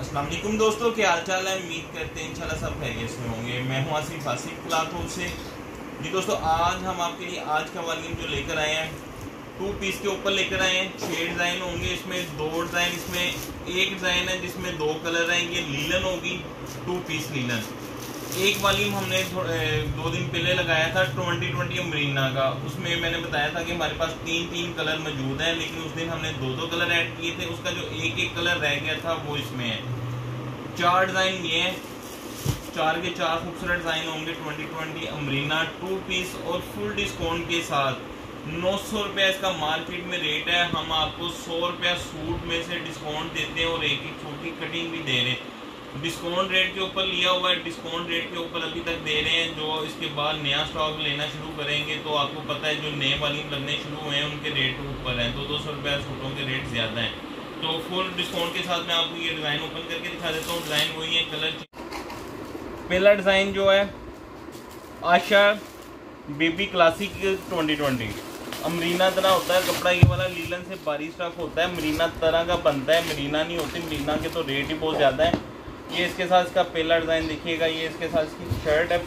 अस्सलाम वालेकुम दोस्तों, क्या हाल चाल है। उम्मीद करते हैं इंशाल्लाह सब खैरियत से होंगे। मैं हूं आसिफ क्लॉथ हाउस से। जी दोस्तों, आज हम आपके लिए आज का वॉल्यूम जो लेकर आए हैं 2 पीस के ऊपर लेकर आए हैं। 6 डिज़ाइन होंगे इसमें, 2 डिज़ाइन इसमें, एक डिज़ाइन है जिसमें 2 कलर हैं। ये लीलन होगी, 2 पीस लीलन। एक वॉल्यूम हमने 2 दिन पहले लगाया था 2020 मरीना का। उसमें मैंने बताया था कि हमारे पास 3 कलर मौजूद हैं, लेकिन उस दिन हमने 2 कलर ऐड किए थे। उसका जो एक कलर रह गया था वो इसमें है। 4 डिज़ाइन ये हैं, 4 के 4 खूबसूरत डिज़ाइन होंगे। 2020 अमरीना 2 पीस और फुल डिस्काउंट के साथ 900 रुपये इसका मार्केट में रेट है। हम आपको 100 रुपया सूट में से डिस्काउंट देते हैं और एक सूट की कटिंग भी दे रहे हैं। डिस्काउंट रेट के ऊपर लिया हुआ है, डिस्काउंट रेट के ऊपर अभी तक दे रहे हैं। जो इसके बाद नया स्टॉक लेना शुरू करेंगे तो आपको पता है जो नए वाली लगने शुरू हुए हैं उनके रेट ऊपर हैं, तो 200 रुपये सूटों के रेट ज़्यादा हैं। तो फुल डिस्काउंट के साथ मैं आपको ये डिज़ाइन ओपन करके दिखा देता हूँ। डिज़ाइन वही है, कलर। पहला डिज़ाइन जो है आशा बेबी क्लासिक 2020 अमरीना तरह होता है कपड़ा। ये वाला लीलन से बारी स्टफ होता है, मरीना तरह का बनता है। मरीना नहीं होती, मरीना के तो रेट ही बहुत ज़्यादा है। ये इसके साथ इसका पहला डिज़ाइन देखिएगा। ये इसके साथ इसकी शर्ट है,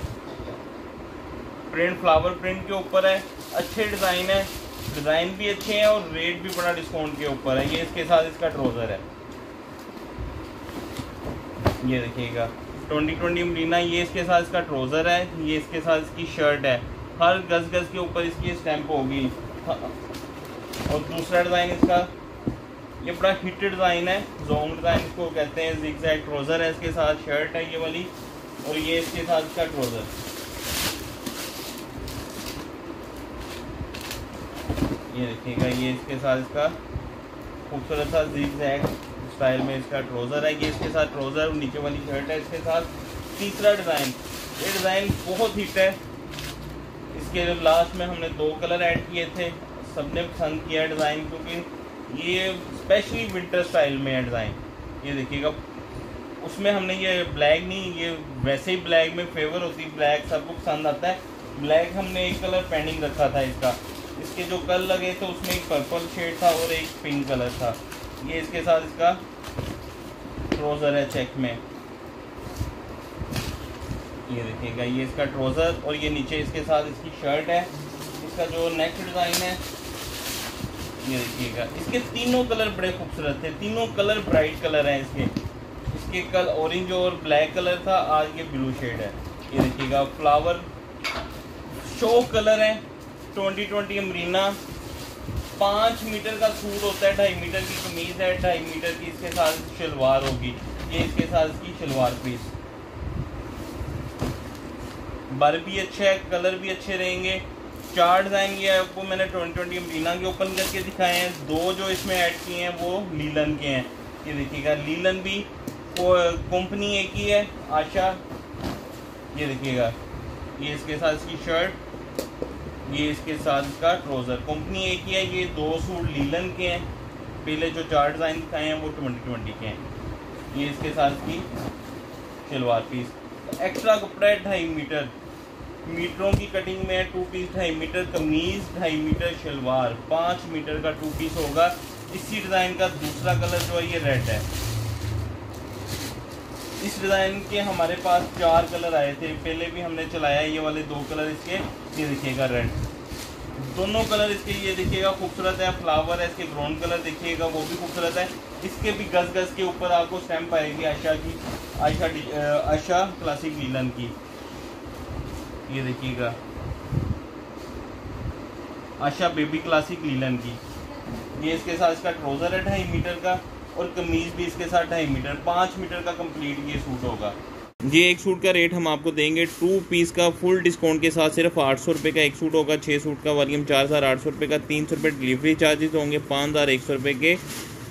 प्रिंट फ्लावर प्रिंट के ऊपर है। अच्छे डिज़ाइन है, डिज़ाइन भी अच्छे हैं और रेट भी बड़ा डिस्काउंट के ऊपर है। ये इसके साथ इसका ट्राउज़र है, ये देखिएगा 2020 मरीना। ये इसके साथ इसका ट्राउज़र है, ये इसके साथ इसकी शर्ट है। हर गज के ऊपर इसकी स्टैंप होगी। और दूसरा डिज़ाइन इसका ये बड़ा हिट डिज़ाइन है, जोंग डिज़ाइन इसको कहते हैं। ज़िगज़ैग ट्राउज़र है, इसके साथ शर्ट है ये वाली, और ये इसके साथ इसका ट्राउज़र। ये देखिएगा, ये इसके साथ इसका खूबसूरत सा ज़िगज़ैग स्टाइल में इसका ट्राउज़र है। ये इसके साथ ट्राउज़र और नीचे वाली शर्ट है इसके साथ। तीसरा डिज़ाइन, ये डिज़ाइन बहुत हिट है। इसके लास्ट में हमने 2 कलर ऐड किए थे, सबने पसंद किया डिज़ाइन, क्योंकि ये स्पेशली विंटर स्टाइल में है डिज़ाइन। ये देखिएगा, उसमें हमने ये ब्लैक नहीं, ये वैसे ही ब्लैक में फेवर होती है, ब्लैक सबको पसंद आता है। ब्लैक हमने एक कलर पेंडिंग रखा था इसका। इसके जो कलर लगे थे उसमें एक पर्पल शेड था और एक पिंक कलर था। ये इसके साथ इसका ट्राउज़र है चेक में, ये देखिएगा, ये इसका ट्राउज़र और ये नीचे इसके साथ इसकी शर्ट है। इसका जो नेक्स्ट डिज़ाइन है ये देखिएगा, इसके तीनों कलर बड़े खूबसूरत थे, तीनों कलर ब्राइट कलर हैं इसके कल ऑरेंज और ब्लैक कलर था, आज ये ब्लू शेड है। ये देखिएगा, फ्लावर शो कलर है। 2020 अमरीना 5 मीटर का सूट होता है, 2.5 मीटर की कमीज़ है, 2.5 मीटर की इसके साथ शलवार होगी। ये इसके साथ इसकी शलवार पीस, बर भी अच्छा है, कलर भी अच्छे रहेंगे। 4 डिज़ाइन ये आपको मैंने 2020 मरीना के ओपन करके दिखाए हैं। 2 जो इसमें ऐड किए हैं वो लीलन के हैं। ये देखिएगा, लीलन भी कंपनी एक ही है, आशा। ये देखिएगा, ये इसके साथ इसकी शर्ट, ये इसके साथ इसका ट्राउज़र, कंपनी एक ही है। ये 2 सूट लीलन के हैं। पहले जो 4 डिज़ाइन दिखाए हैं वो 2020 के हैं। ये इसके साथ इसकी शलवार पीस। एक्स्ट्रा कपड़ा है 2.5 मीटर, मीटरों की कटिंग में है। 2 पीस 2.5 मीटर कमीज, 2.5 मीटर शलवार, 5 मीटर का 2 पीस होगा। इसी डिज़ाइन का दूसरा कलर जो है ये रेड है। इस डिज़ाइन के हमारे पास 4 कलर आए थे, पहले भी हमने चलाया। ये वाले 2 कलर इसके, ये देखिएगा रेड, दोनों कलर इसके ये देखिएगा खूबसूरत है। फ्लावर है, इसके ग्राउंड कलर देखिएगा वो भी खूबसूरत है। इसके भी गज के ऊपर आपको स्टैम्प आएगी आशा की, आशा क्लासिक लीलन की। ये देखिएगा, आशा बेबी क्लासिक लीलन की। ये इसके साथ इसका ट्राउज़र है 2.5 मीटर का और कमीज़ भी इसके साथ 2.5 मीटर, 5 मीटर का कंप्लीट ये सूट होगा। ये एक सूट का रेट हम आपको देंगे 2 पीस का फुल डिस्काउंट के साथ सिर्फ 800 रुपये का एक सूट होगा। 6 सूट का वॉल्यूम 4800 रुपये का, 300 रुपये डिलीवरी चार्जेस होंगे, 5100 रुपये के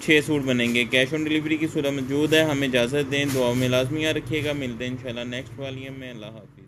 6 सूट बनेंगे। कैश ऑन डिलीवरी की सूरत मौजूद है। हमें इजाज़त दें, दुआ में लाजमी याद रखिएगा। मिलते हैं इंशाल्लाह नेक्स्ट वॉल्यूम में। अल्लाह हाफ़िज़।